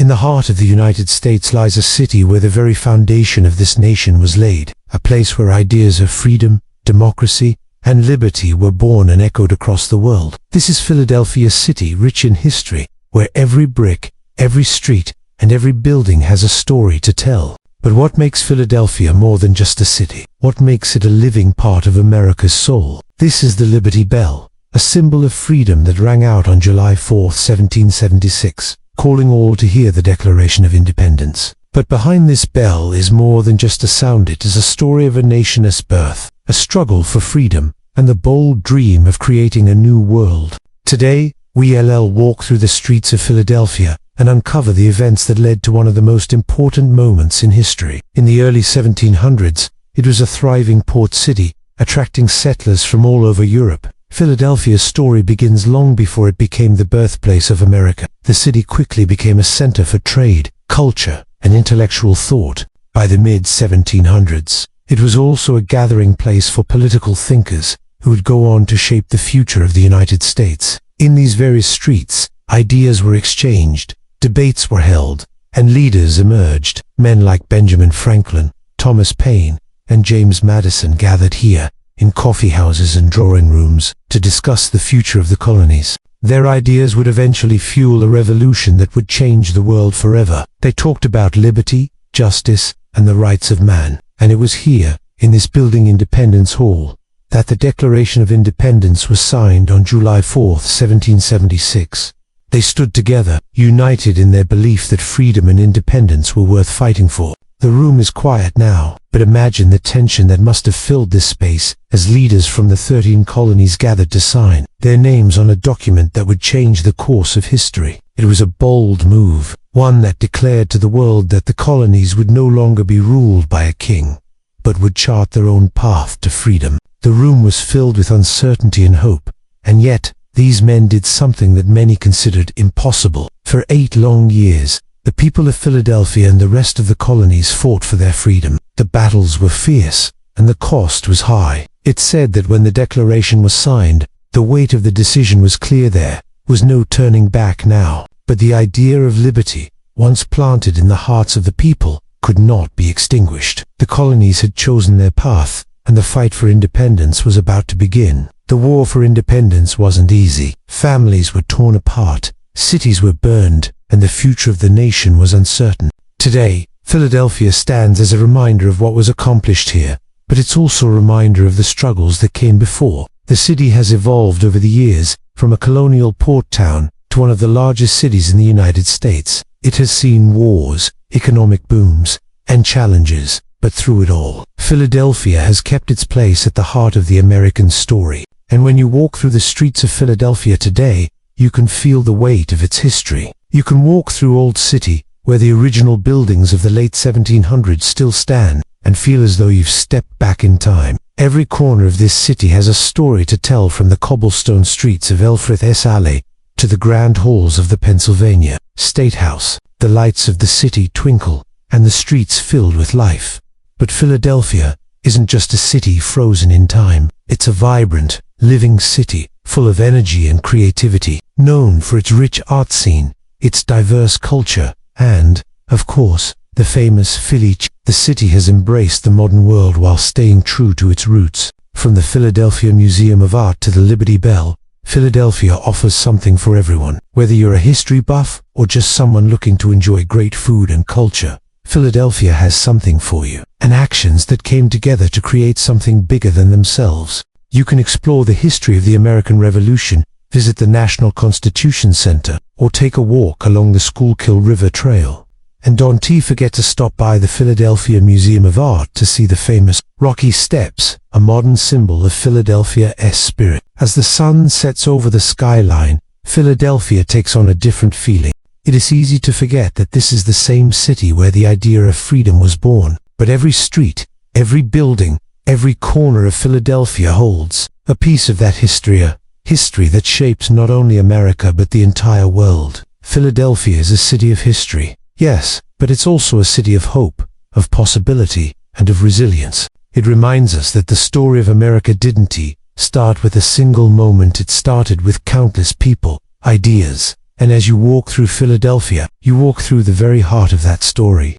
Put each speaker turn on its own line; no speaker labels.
In the heart of the United States lies a city where the very foundation of this nation was laid, a place where ideas of freedom, democracy, and liberty were born and echoed across the world. This is Philadelphia City, rich in history, where every brick, every street, and every building has a story to tell. But what makes Philadelphia more than just a city? What makes it a living part of America's soul? This is the Liberty Bell, a symbol of freedom that rang out on July 4, 1776, calling all to hear the Declaration of Independence. But behind this bell is more than just a sound. It is a story of a nation's birth, a struggle for freedom, and the bold dream of creating a new world. Today, we'll walk through the streets of Philadelphia and uncover the events that led to one of the most important moments in history. In the early 1700s, it was a thriving port city, attracting settlers from all over Europe. Philadelphia's story begins long before it became the birthplace of America. The city quickly became a center for trade, culture, and intellectual thought. By the mid-1700s, it was also a gathering place for political thinkers who would go on to shape the future of the United States. In these various streets, ideas were exchanged, debates were held, and leaders emerged. Men like Benjamin Franklin, Thomas Paine, and James Madison gathered here, in coffee houses and drawing rooms, to discuss the future of the colonies. Their ideas would eventually fuel a revolution that would change the world forever. They talked about liberty, justice, and the rights of man. And it was here, in this building, Independence Hall, that the Declaration of Independence was signed on July 4, 1776. They stood together, united in their belief that freedom and independence were worth fighting for. The room is quiet now, but imagine the tension that must have filled this space as leaders from the 13 colonies gathered to sign their names on a document that would change the course of history. It was a bold move, one that declared to the world that the colonies would no longer be ruled by a king, but would chart their own path to freedom. The room was filled with uncertainty and hope, and yet these men did something that many considered impossible. For 8 long years, the people of Philadelphia and the rest of the colonies fought for their freedom. The battles were fierce, and the cost was high. It's said that when the Declaration was signed, the weight of the decision was clear. There was no turning back now. But the idea of liberty, once planted in the hearts of the people, could not be extinguished. The colonies had chosen their path, and the fight for independence was about to begin. The war for independence wasn't easy. Families were torn apart, cities were burned, and the future of the nation was uncertain. Today, Philadelphia stands as a reminder of what was accomplished here, but it's also a reminder of the struggles that came before. The city has evolved over the years, from a colonial port town to one of the largest cities in the United States. It has seen wars, economic booms, and challenges, but through it all, Philadelphia has kept its place at the heart of the American story. And when you walk through the streets of Philadelphia today, you can feel the weight of its history. You can walk through Old City, where the original buildings of the late 1700s still stand, and feel as though you've stepped back in time. Every corner of this city has a story to tell, from the cobblestone streets of Elfreth Alley to the grand halls of the Pennsylvania State House. The lights of the city twinkle, and the streets filled with life. But Philadelphia isn't just a city frozen in time. It's a vibrant, living city, full of energy and creativity, known for its rich art scene, its diverse culture, and, of course, the famous Philly cheese. The city has embraced the modern world while staying true to its roots. From the Philadelphia Museum of Art to the Liberty Bell, Philadelphia offers something for everyone. Whether you're a history buff or just someone looking to enjoy great food and culture, Philadelphia has something for you. And actions that came together to create something bigger than themselves. You can explore the history of the American Revolution, visit the National Constitution Center, or take a walk along the Schuylkill River Trail. And don't forget to stop by the Philadelphia Museum of Art to see the famous Rocky Steps, a modern symbol of Philadelphia's spirit. As the sun sets over the skyline, Philadelphia takes on a different feeling. It is easy to forget that this is the same city where the idea of freedom was born. But every street, every building, every corner of Philadelphia holds a piece of that history, a history that shapes not only America but the entire world. Philadelphia is a city of history, yes, but it's also a city of hope, of possibility, and of resilience. It reminds us that the story of America didn't start with a single moment. It started with countless people, ideas, And as you walk through Philadelphia, you walk through the very heart of that story.